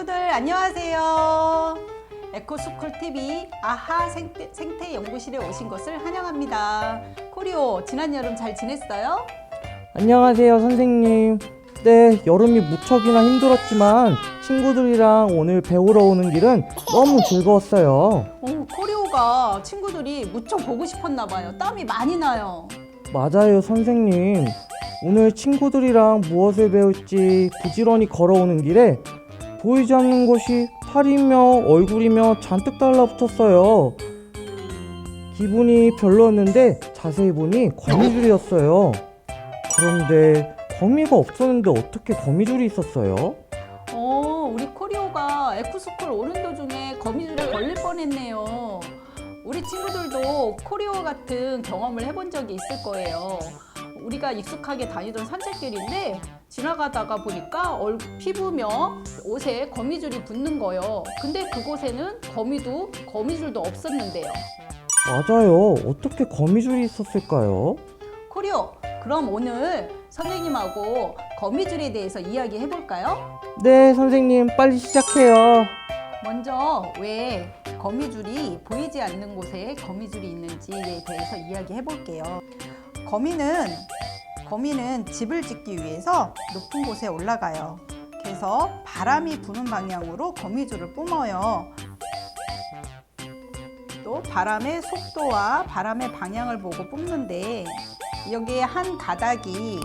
친구들 안녕하세요. 에코스쿨TV 아하 생태연구실에 오신 것을 환영합니다. 코리오, 지난 여름 잘 지냈어요? 안녕하세요, 선생님. 네, 여름이 무척이나 힘들었지만 친구들이랑 오늘 배우러 오는 길은 너무 즐거웠어요. 코리오가 친구들이 무척 보고 싶었나 봐요. 땀이 많이 나요. 맞아요, 선생님. 오늘 친구들이랑 무엇을 배울지 부지런히 걸어오는 길에 보이지 않는 것이 팔이며 얼굴이며 잔뜩 달라붙었어요. 기분이 별로였는데 자세히 보니 거미줄이었어요. 그런데 거미가 없었는데 어떻게 거미줄이 있었어요? 우리 코리오가 에코스쿨 오는 도중에 거미줄에 걸릴 뻔했네요. 우리 친구들도 코리오 같은 경험을 해본 적이 있을 거예요. 우리가 익숙하게 다니던 산책길인데 지나가다가 보니까 피부며 옷에 거미줄이 붙는 거예요. 근데 그곳에는 거미줄도 없었는데요. 맞아요. 어떻게 거미줄이 있었을까요? 코리오, 그럼 오늘 선생님하고 거미줄에 대해서 이야기해 볼까요? 네, 선생님, 빨리 시작해요. 먼저 왜 거미줄이 보이지 않는 곳에 거미줄이 있는지에 대해서 이야기해 볼게요. 거미는 집을 짓기 위해서 높은 곳에 올라가요. 그래서 바람이 부는 방향으로 거미줄을 뿜어요. 또 바람의 속도와 바람의 방향을 보고 뿜는데 여기에 한 가닥이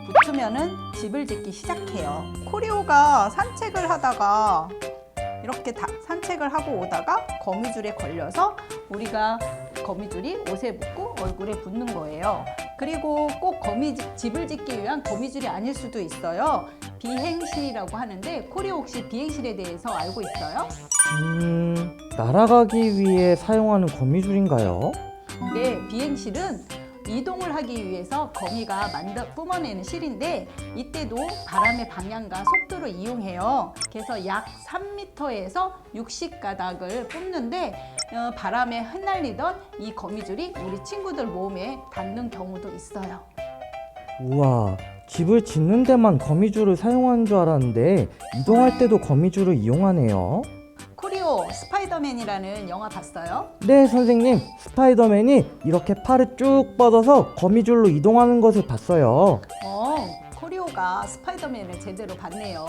붙으면은 집을 짓기 시작해요. 코리오가 산책을 하다가 이렇게 산책을 하고 오다가 거미줄에 걸려서 우리가 거미줄이 옷에 붙고 얼굴에 붙는 거예요. 그리고 꼭 집을 짓기 위한 거미줄이 아닐 수도 있어요. 비행실이라고 하는데 코리오 혹시 비행실에 대해서 알고 있어요? 날아가기 위해 사용하는 거미줄인가요? 네, 비행실은 이동을 하기 위해서 거미가 뿜어내는 실인데 이때도 바람의 방향과 속도를 이용해요. 그래서 약 3m에서 60가닥을 뿜는데 바람에 흩날리던 이 거미줄이 우리 친구들 몸에 닿는 경우도 있어요. 우와, 집을 짓는 데만 거미줄을 사용하는 줄 알았는데 이동할 때도 거미줄을 이용하네요. 코리오, 스파이더맨이라는 영화 봤어요? 네, 선생님. 스파이더맨이 이렇게 팔을 쭉 뻗어서 거미줄로 이동하는 것을 봤어요. 코리오가 스파이더맨을 제대로 봤네요.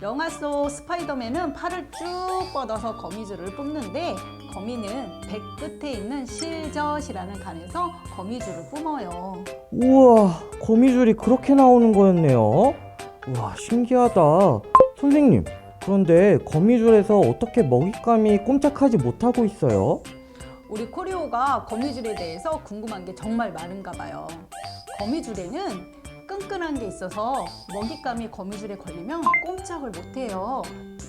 영화 속 스파이더맨은 팔을 쭉 뻗어서 거미줄을 뽑는데 거미는 배 끝에 있는 실젖이라는 간에서 거미줄을 뿜어요. 우와, 거미줄이 그렇게 나오는 거였네요. 우와, 신기하다. 선생님, 그런데 거미줄에서 어떻게 먹잇감이 꼼짝하지 못하고 있어요? 우리 코리오가 거미줄에 대해서 궁금한 게 정말 많은가 봐요. 거미줄에는 끈끈한 게 있어서 먹잇감이 거미줄에 걸리면 꼼짝을 못해요.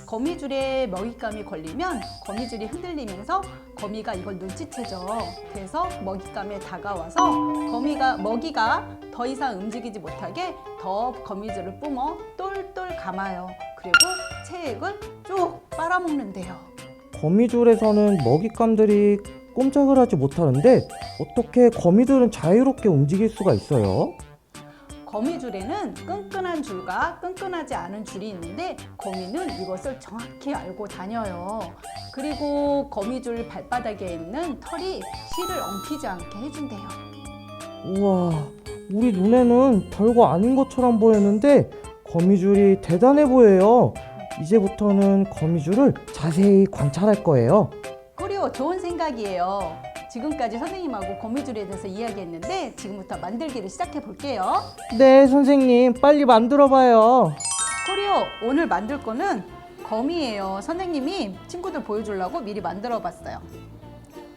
거미줄에 먹잇감이 걸리면 거미줄이 흔들리면서 거미가 이걸 눈치채죠. 그래서 먹잇감에 다가와서 먹이가 더 이상 움직이지 못하게 더 거미줄을 뿜어 똘똘 감아요. 그리고 체액을 쭉 빨아먹는데요. 거미줄에서는 먹잇감들이 꼼짝을 하지 못하는데 어떻게 거미들은 자유롭게 움직일 수가 있어요? 거미줄에는 끈끈한 줄과 끈끈하지 않은 줄이 있는데 거미는 이것을 정확히 알고 다녀요. 그리고 거미줄 발바닥에 있는 털이 실을 엉키지 않게 해준대요. 우와, 우리 눈에는 별거 아닌 것처럼 보였는데 거미줄이 대단해 보여요. 이제부터는 거미줄을 자세히 관찰할 거예요. 코리오, 좋은 생각이에요. 지금까지 선생님하고 거미줄에 대해서 이야기했는데 지금부터 만들기를 시작해 볼게요. 네, 선생님, 빨리 만들어 봐요. 코리오, 오늘 만들 거는 거미예요. 선생님이 친구들 보여주려고 미리 만들어 봤어요.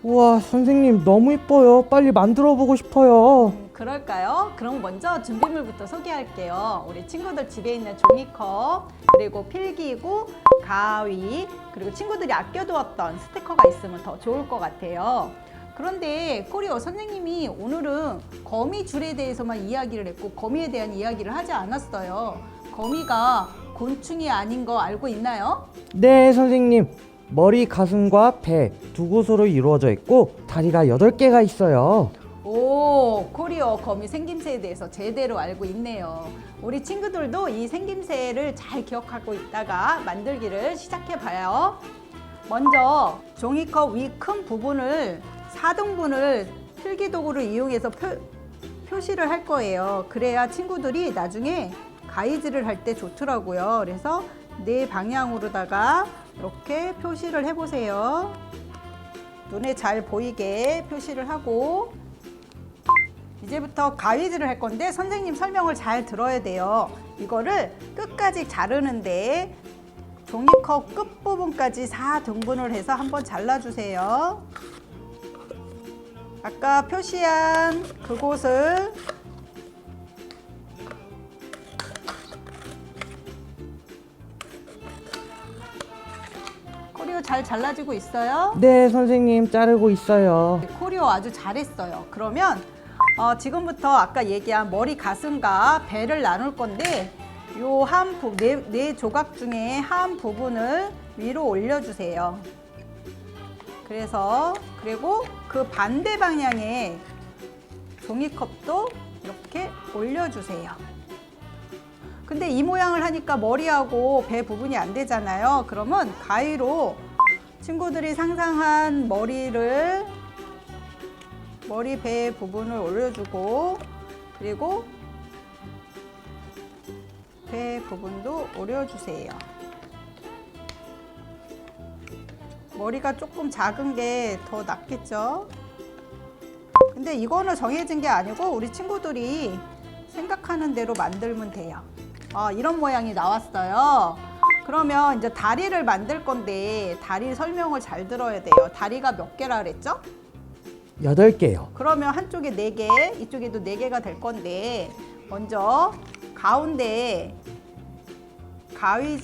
우와, 선생님 너무 이뻐요. 빨리 만들어 보고 싶어요. 그럴까요? 그럼 먼저 준비물부터 소개할게요. 우리 친구들 집에 있는 종이컵, 그리고 필기구, 가위, 그리고 친구들이 아껴두었던 스티커가 있으면 더 좋을 것 같아요. 그런데 코리오, 선생님이 오늘은 거미줄에 대해서만 이야기를 했고 거미에 대한 이야기를 하지 않았어요. 거미가 곤충이 아닌 거 알고 있나요? 네, 선생님. 머리, 가슴과 배 두 곳으로 이루어져 있고 다리가 8개가 있어요. 오, 코리오. 코리오 거미 생김새에 대해서 제대로 알고 있네요. 우리 친구들도 이 생김새를 잘 기억하고 있다가 만들기를 시작해 봐요. 먼저 종이컵 위 큰 부분을 4등분을 필기도구를 이용해서 표시를 할 거예요. 그래야 친구들이 나중에 가위질을 할 때 좋더라고요. 그래서 네 방향으로다가 이렇게 표시를 해보세요. 눈에 잘 보이게 표시를 하고, 이제부터 가위질을 할 건데 선생님 설명을 잘 들어야 돼요. 이거를 끝까지 자르는데 종이컵 끝부분까지 4등분을 해서 한번 잘라주세요. 아까 표시한 그곳을 코리오 잘 잘라지고 있어요? 네, 선생님 자르고 있어요. 코리오 아주 잘했어요. 그러면 지금부터 아까 얘기한 머리, 가슴과 배를 나눌 건데 요 네 조각 중에 한 부분을 위로 올려주세요. 그리고 그 반대 방향에 종이컵도 이렇게 올려주세요. 근데 이 모양을 하니까 머리하고 배 부분이 안 되잖아요. 그러면 가위로 친구들이 상상한 머리 배 부분을 올려주고, 그리고 배 부분도 올려주세요. 머리가 조금 작은 게 더 낫겠죠? 근데 이거는 정해진 게 아니고 우리 친구들이 생각하는 대로 만들면 돼요. 이런 모양이 나왔어요. 그러면 이제 다리를 만들 건데 다리 설명을 잘 들어야 돼요. 다리가 몇 개라 그랬죠? 8개요. 그러면 한쪽에 4개, 이쪽에도 4개가 될 건데 먼저 가운데 가위를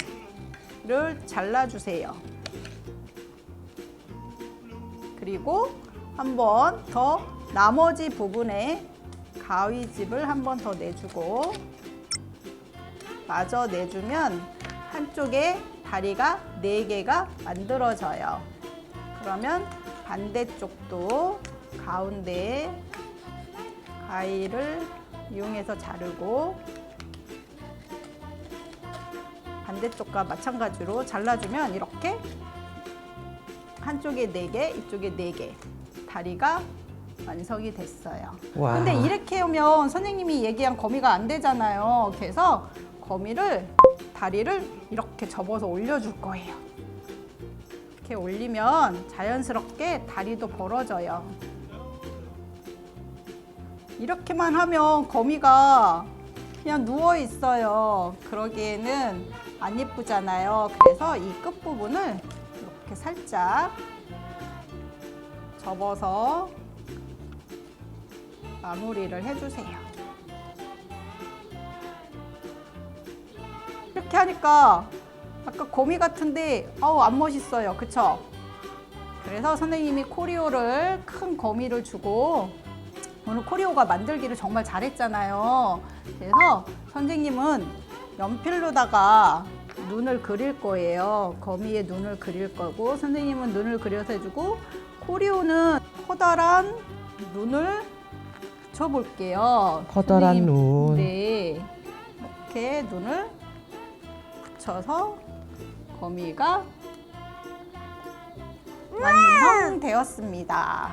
잘라주세요. 그리고 한 번 더 나머지 부분에 가위집을 한 번 더 내주고, 마저 내주면 한쪽에 다리가 4개가 만들어져요. 그러면 반대쪽도 가운데 가위를 이용해서 자르고 반대쪽과 마찬가지로 잘라주면 이렇게 한쪽에 4개, 이쪽에 4개 다리가 완성이 됐어요. 와. 근데 이렇게 하면 선생님이 얘기한 거미가 안 되잖아요. 그래서 다리를 이렇게 접어서 올려줄 거예요. 이렇게 올리면 자연스럽게 다리도 벌어져요. 이렇게만 하면 거미가 그냥 누워 있어요. 그러기에는 안 예쁘잖아요. 그래서 이 끝부분을 이렇게 살짝 접어서 마무리를 해주세요. 이렇게 하니까 아까 거미 같은데 안 멋있어요. 그쵸? 그래서 선생님이 코리오를 큰 거미를 주고, 오늘 코리오가 만들기를 정말 잘했잖아요. 그래서 선생님은 연필로다가 눈을 그릴 거예요. 거미의 눈을 그릴 거고, 선생님은 눈을 그려서 해주고, 코리오는 커다란 눈을 붙여볼게요. 커다란 선생님, 눈. 네, 이렇게 눈을 붙여서 거미가 완성되었습니다.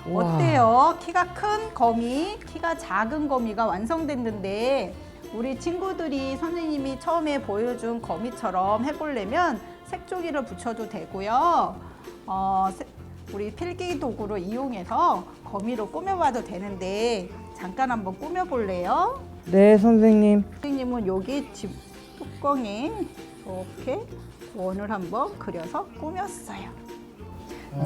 우와. 어때요? 키가 큰 거미, 키가 작은 거미가 완성됐는데, 우리 친구들이 선생님이 처음에 보여준 거미처럼 해보려면 색종이를 붙여도 되고요. 우리 필기 도구를 이용해서 거미로 꾸며봐도 되는데 잠깐 한번 꾸며볼래요? 네, 선생님. 선생님은 여기 집 뚜껑에 이렇게 원을 한번 그려서 꾸몄어요.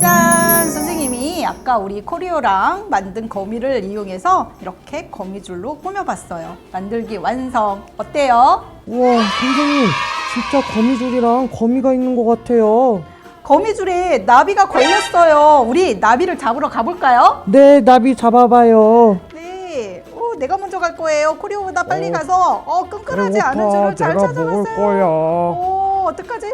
짠! 선생님이 아까 우리 코리오랑 만든 거미를 이용해서 이렇게 거미줄로 꾸며봤어요. 만들기 완성. 어때요? 우와, 선생님. 진짜 거미줄이랑 거미가 있는 것 같아요. 거미줄에 나비가 걸렸어요. 우리 나비를 잡으러 가볼까요? 네, 나비 잡아봐요. 네. 내가 먼저 갈 거예요. 코리오보다 빨리 가서 끈끈하지 않은 줄을 잘 내가 찾아봤어요. 먹을 거야. 어떡하지?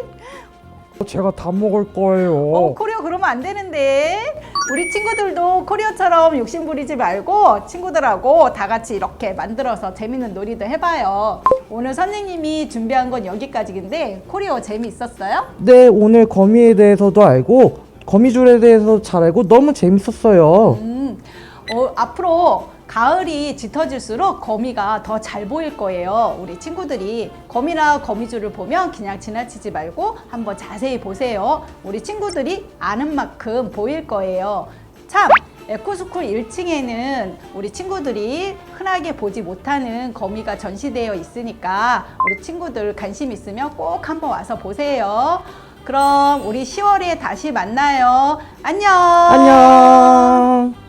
제가 다 먹을 거예요. 코리오 그러면 안 되는데. 우리 친구들도 코리아처럼 욕심 부리지 말고 친구들하고 다 같이 이렇게 만들어서 재밌는 놀이도 해봐요. 오늘 선생님이 준비한 건 여기까지인데 코리아 재미있었어요? 네, 오늘 거미에 대해서도 알고 거미줄에 대해서 잘 알고 너무 재밌었어요. 앞으로 가을이 짙어질수록 거미가 더 잘 보일 거예요. 우리 친구들이 거미나 거미줄을 보면 그냥 지나치지 말고 한번 자세히 보세요. 우리 친구들이 아는 만큼 보일 거예요. 참! 에코스쿨 1층에는 우리 친구들이 흔하게 보지 못하는 거미가 전시되어 있으니까 우리 친구들 관심 있으면 꼭 한번 와서 보세요. 그럼 우리 10월에 다시 만나요. 안녕! 안녕.